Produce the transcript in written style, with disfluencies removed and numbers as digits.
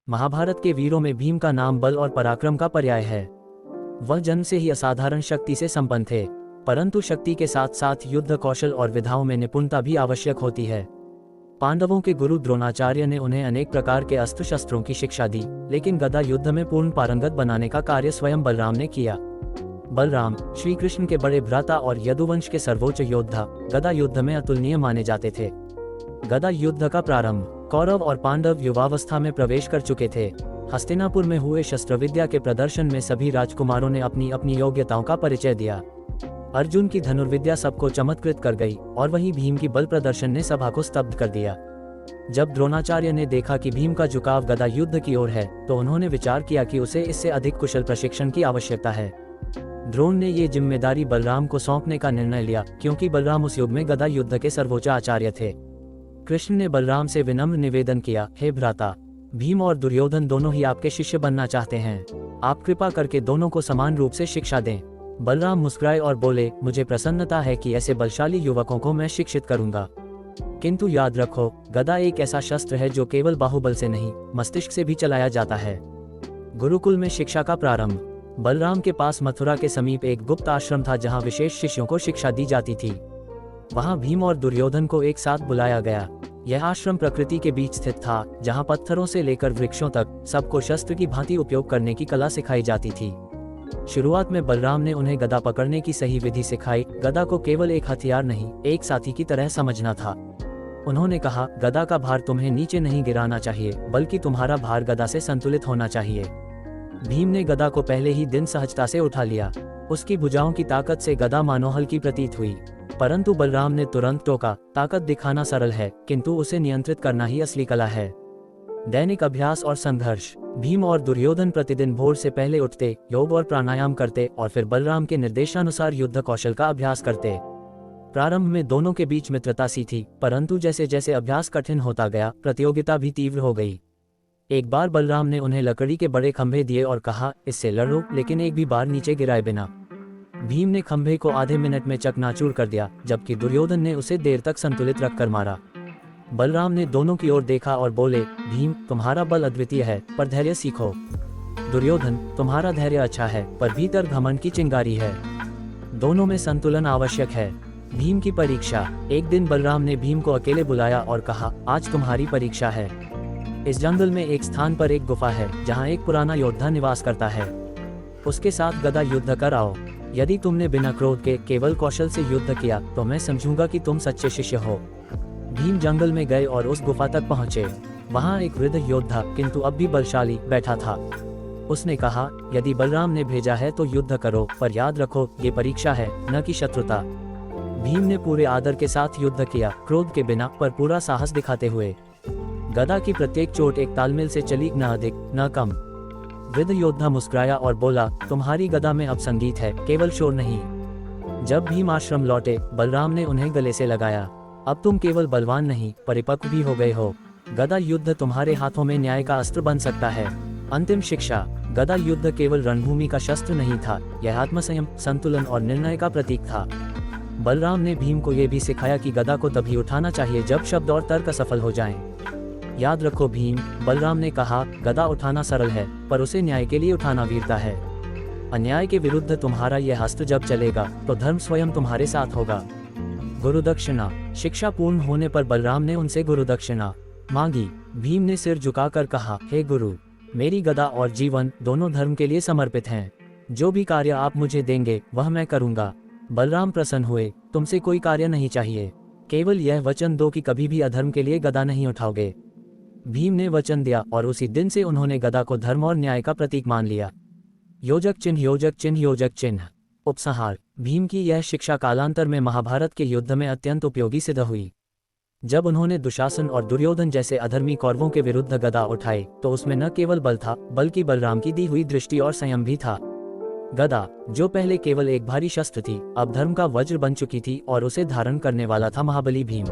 महाभारत के वीरों में भीम का नाम बल और पराक्रम का पर्याय है। वह जन्म से ही असाधारण शक्ति से संपन्न थे, परंतु शक्ति के साथ साथ युद्ध कौशल और विधाओं में निपुणता भी आवश्यक होती है। पांडवों के गुरु द्रोणाचार्य ने उन्हें अनेक प्रकार के अस्त्र शस्त्रों की शिक्षा दी, लेकिन गदा युद्ध में पूर्ण पारंगत बनाने का कार्य स्वयं बलराम ने किया। बलराम श्री कृष्ण के बड़े भ्राता और यदुवंश के सर्वोच्च योद्धा गदा युद्ध में अतुलनीय माने जाते थे। गदा युद्ध का प्रारंभ कौरव और पांडव युवावस्था में प्रवेश कर चुके थे। हस्तिनापुर में हुए शस्त्रविद्या के प्रदर्शन में सभी राजकुमारों ने अपनी अपनी योग्यताओं का परिचय दिया। अर्जुन की धनुर्विद्या सबको चमत्कृत कर गई और वहीं भीम की बल प्रदर्शन ने सभा को स्तब्ध कर दिया। जब द्रोणाचार्य ने देखा कि भीम का झुकाव गदा युद्ध की ओर है, तो उन्होंने विचार किया कि उसे इससे अधिक कुशल प्रशिक्षण की आवश्यकता है। द्रोण ने ये जिम्मेदारी बलराम को सौंपने का निर्णय लिया, क्योंकि बलराम उस युग में गदा युद्ध के सर्वोच्च आचार्य थे। कृष्ण ने बलराम से विनम्र निवेदन किया, हे भ्राता, भीम और दुर्योधन दोनों ही आपके शिष्य बनना चाहते हैं। आप कृपा करके दोनों को समान रूप से शिक्षा दें। बलराम मुस्कुराए और बोले, मुझे प्रसन्नता है कि ऐसे बलशाली युवकों को मैं शिक्षित करूंगा, किंतु याद रखो, गदा एक ऐसा शस्त्र है जो केवल बाहुबल से नहीं, मस्तिष्क से भी चलाया जाता है। गुरुकुल में शिक्षा का प्रारंभ। बलराम के पास मथुरा के समीप एक गुप्त आश्रम था, जहाँ विशेष शिष्यों को शिक्षा दी जाती थी। वहां भीम और दुर्योधन को एक साथ बुलाया गया। यह आश्रम प्रकृति के बीच स्थित था, जहां पत्थरों से लेकर वृक्षों तक सबको शस्त्र की भांति उपयोग करने की कला सिखाई जाती थी। शुरुआत में बलराम ने उन्हें गदा पकड़ने की सही विधि सिखाई। गदा को केवल एक हथियार नहीं, एक साथी की तरह समझना था। उन्होंने कहा, गदा का भार तुम्हें नीचे नहीं गिराना चाहिए, बल्कि तुम्हारा भार गदा से संतुलित होना चाहिए। भीम ने गदा को पहले ही दिन सहजता से उठा लिया। उसकी भुजाओं की ताकत से गदा मानो हल्की प्रतीत हुई, परंतु बलराम ने तुरंत टोका, ताकत दिखाना सरल है, किंतु उसे नियंत्रित करना ही असली कला है। दैनिक अभ्यास और संघर्ष। भीम और दुर्योधन प्रतिदिन भोर से पहले उठते, योग और प्राणायाम करते और फिर बलराम के निर्देशानुसार युद्ध कौशल का अभ्यास करते। प्रारंभ में दोनों के बीच मित्रता सी थी, परंतु जैसे जैसे अभ्यास कठिन होता गया, प्रतियोगिता भी तीव्र हो गई। एक बार बलराम ने उन्हें लकड़ी के बड़े खंभे दिए और कहा, इससे लड़ो, लेकिन एक भी बार नीचे गिराए बिना। भीम ने खंभे को आधे मिनट में चकनाचूर कर दिया, जबकि दुर्योधन ने उसे देर तक संतुलित रखकर मारा। बलराम ने दोनों की ओर देखा और बोले, भीम, तुम्हारा बल अद्वितीय है, पर धैर्य सीखो। दुर्योधन, तुम्हारा धैर्य अच्छा है, पर भीतर घमंड की चिंगारी है। दोनों में संतुलन आवश्यक है। भीम की परीक्षा। एक दिन बलराम ने भीम को अकेले बुलाया और कहा, आज तुम्हारी परीक्षा है। इस जंगल में एक स्थान पर एक गुफा है, जहाँ एक पुराना योद्धा निवास करता है। उसके साथ गदा युद्ध कराओ। यदि तुमने बिना क्रोध के केवल कौशल से युद्ध किया, तो मैं समझूंगा कि तुम सच्चे शिष्य हो। भीम जंगल में गए और उस गुफा तक पहुंचे। वहां एक वृद्ध योद्धा, किंतु अब भी बलशाली, बैठा था। उसने कहा, यदि बलराम ने भेजा है तो युद्ध करो, पर याद रखो, ये परीक्षा है, न कि शत्रुता। भीम ने पूरे आदर के साथ युद्ध किया, क्रोध के बिना, पर पूरा साहस दिखाते हुए। गदा की प्रत्येक चोट एक तालमेल से चली, न अधिक न कम। वृद्ध योद्धा मुस्कुराया और बोला, तुम्हारी गदा में अब संगीत है, केवल शोर नहीं। जब भीम आश्रम लौटे, बलराम ने उन्हें गले से लगाया। अब तुम केवल बलवान नहीं, परिपक्व भी हो गए हो। गदा युद्ध तुम्हारे हाथों में न्याय का अस्त्र बन सकता है। अंतिम शिक्षा। गदा युद्ध केवल रणभूमि का शस्त्र नहीं था, यह आत्मसंयम, संतुलन और निर्णय का प्रतीक था। बलराम ने भीम को यह भी सिखाया कि गदा को तभी उठाना चाहिए जब शब्द और तर्क असफल हो जाएं। याद रखो भीम, बलराम ने कहा, गदा उठाना सरल है, पर उसे न्याय के लिए उठाना वीरता है। अन्याय के विरुद्ध तुम्हारा यह हस्त जब चलेगा, तो धर्म स्वयं तुम्हारे साथ होगा। गुरुदक्षिणा। शिक्षा पूर्ण होने पर बलराम ने उनसे गुरुदक्षिणा मांगी। भीम ने सिर झुकाकर कहा, हे गुरु, मेरी गदा और जीवन दोनों धर्म के लिए समर्पित हैं। जो भी कार्य आप मुझे देंगे, वह मैं करूंगा। बलराम प्रसन्न हुए, तुमसे कोई कार्य नहीं चाहिए, केवल यह वचन दो कि कभी भी अधर्म के लिए गदा नहीं उठाओगे। भीम ने वचन दिया और उसी दिन से उन्होंने गदा को धर्म और न्याय का प्रतीक मान लिया। योजक चिन्ह, योजक चिन्ह, योजक चिन्ह। उपसंहार। भीम की यह शिक्षा कालांतर में महाभारत के युद्ध में अत्यंत उपयोगी सिद्ध हुई। जब उन्होंने दुशासन और दुर्योधन जैसे अधर्मी कौरवों के विरुद्ध गदा उठाई, तो उसमें न केवल बल था, बल्कि बलराम की दी हुई दृष्टि और संयम भी था। गदा, जो पहले केवल एक भारी शस्त्र थी, अब धर्म का वज्र बन चुकी थी और उसे धारण करने वाला था महाबली भीम।